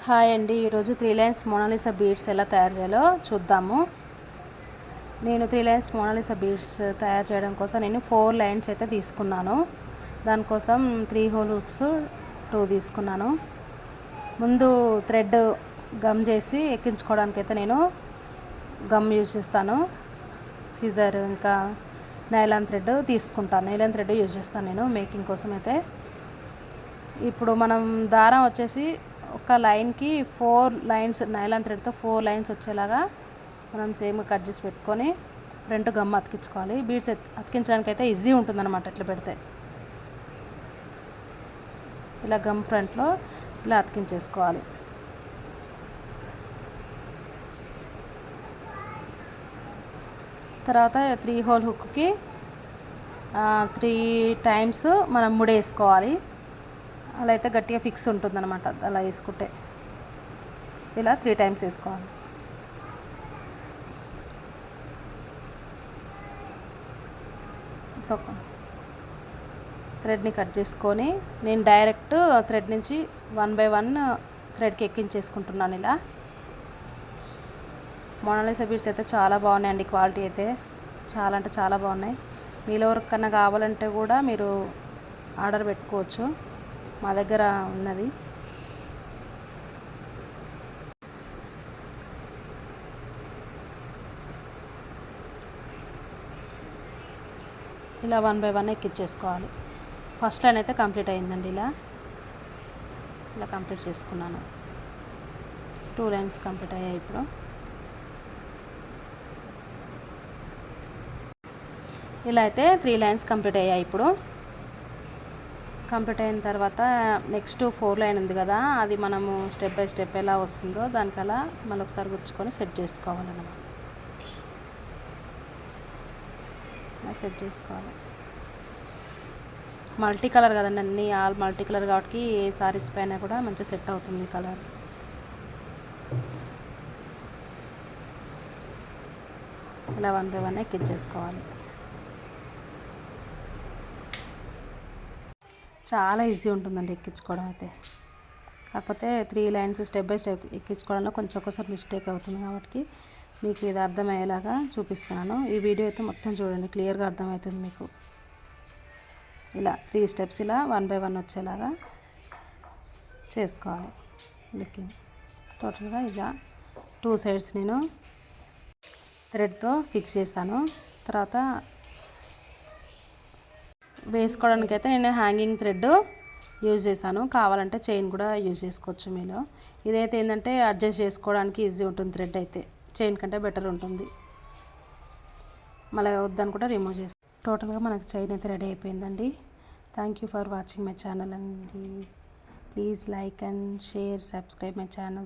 Hi అండి, ఈరోజు 3 lines Mona Lisa beads ఎలా తయారు చేయాలో చూద్దాము. నేను 3 లైన్స్ మోనాలిసా బీడ్స్ తయారు చేయడం కోసం నేను 4 లైన్స్ అయితే తీసుకున్నాను. దానికోసం 3 హోల్ హుక్స్ 2 తీసుకున్నాను. ముందు థ్రెడ్ గమ్ చేసి ఎక్కించుకోవడానికి అయితే నేను గమ్ యూజ్ చేస్తాను. సీజర్ ఇంకా నైలాన్ థ్రెడ్ తీసుకుంటాను. నైలాన్ థ్రెడ్ యూజ్ చేస్తాను నేను మేకింగ్ కోసం అయితే. ఇప్పుడు మనం దారం వచ్చేసి ఒక లైన్కి 4 లైన్స్ నైలాన్ థ్రెడ్తో 4 లైన్స్ వచ్చేలాగా మనం సేమ్ కట్ చేసి పెట్టుకొని ఫ్రంట్ గమ్ అతికించుకోవాలి. బీడ్స్ అతికించడానికి అయితే ఈజీ ఉంటుందన్నమాట. ఇట్లా పెడితే ఇలా గమ్ ఫ్రంట్లో ఇలా అతికించేసుకోవాలి. తర్వాత 3 హోల్ హుక్కి 3 టైమ్స్ మనం ముడేసుకోవాలి. అలా అయితే గట్టిగా ఫిక్స్ ఉంటుందన్నమాట. అలా వేసుకుంటే ఇలా 3 టైమ్స్ వేసుకోవాలి. థ్రెడ్ని కట్ చేసుకొని నేను డైరెక్ట్ థ్రెడ్ నుంచి 1 బై 1 థ్రెడ్కి ఎక్కించేసుకుంటున్నాను. ఇలా మోనాలిసా బీడ్స్ అయితే చాలా బాగున్నాయండి. క్వాలిటీ అయితే చాలా అంటే చాలా బాగున్నాయి. మీలో ఎవరికన్నా కావాలంటే కూడా మీరు ఆర్డర్ పెట్టుకోవచ్చు. మా దగ్గర ఉన్నది. ఇలా 1 బై 1 ఎక్కించేసుకోవాలి. ఫస్ట్ లైన్ అయితే కంప్లీట్ అయిందండి. ఇలా కంప్లీట్ చేసుకున్నాను. 2 లైన్స్ కంప్లీట్ అయ్యాయి. ఇప్పుడు ఇలా అయితే 3 లైన్స్ కంప్లీట్ అయ్యాయి. ఇప్పుడు కంప్లీట్ అయిన తర్వాత నెక్స్ట్ 4 లైన్ ఉంది కదా, అది మనము స్టెప్ బై స్టెప్ ఎలా వస్తుందో దానికి అలా మళ్ళీ ఒకసారి గుచ్చుకొని సెట్ చేసుకోవాలన్నమాట. సెట్ చేసుకోవాలి. మల్టీ కలర్ కదండి, అన్నీ ఆల్ మల్టీ కలర్ కాబట్టి ఏ సారీస్ పైన కూడా మంచిగా సెట్ అవుతుంది కలర్. ఇలా 1 బై 1 ఎక్కించేసుకోవాలి. చాలా ఈజీ ఉంటుందండి ఎక్కించుకోవడం అయితే. కాకపోతే 3 లైన్స్ స్టెప్ బై స్టెప్ ఎక్కించుకోవడంలో కొంచెం ఒకసారి మిస్టేక్ అవుతుంది. కాబట్టి మీకు ఇది అర్థమయ్యేలాగా చూపిస్తున్నాను. ఈ వీడియో అయితే మొత్తం చూడండి, క్లియర్గా అర్థమవుతుంది మీకు. ఇలా 3 స్టెప్స్ ఇలా 1 బై 1 వచ్చేలాగా చేసుకోవాలి. లుకింగ్ టోటల్గా ఇలా 2 సైడ్స్ నేను థ్రెడ్తో ఫిక్స్ చేశాను. తర్వాత వేసుకోవడానికి అయితే నేను హ్యాంగింగ్ థ్రెడ్ యూజ్ చేశాను. కావాలంటే చైన్ కూడా యూజ్ చేసుకోవచ్చు మీలో. ఇదైతే ఏంటంటే అడ్జస్ట్ చేసుకోవడానికి ఈజీ ఉంటుంది. థ్రెడ్ అయితే చైన్ కంటే బెటర్ ఉంటుంది. మళ్ళీ వద్దని కూడా రిమూవ్ చేస్తాను. టోటల్గా మనకు చైన్ అయితే రెడీ అయిపోయిందండి. Thank you for watching my channel అండి. Please like and share, subscribe my channel.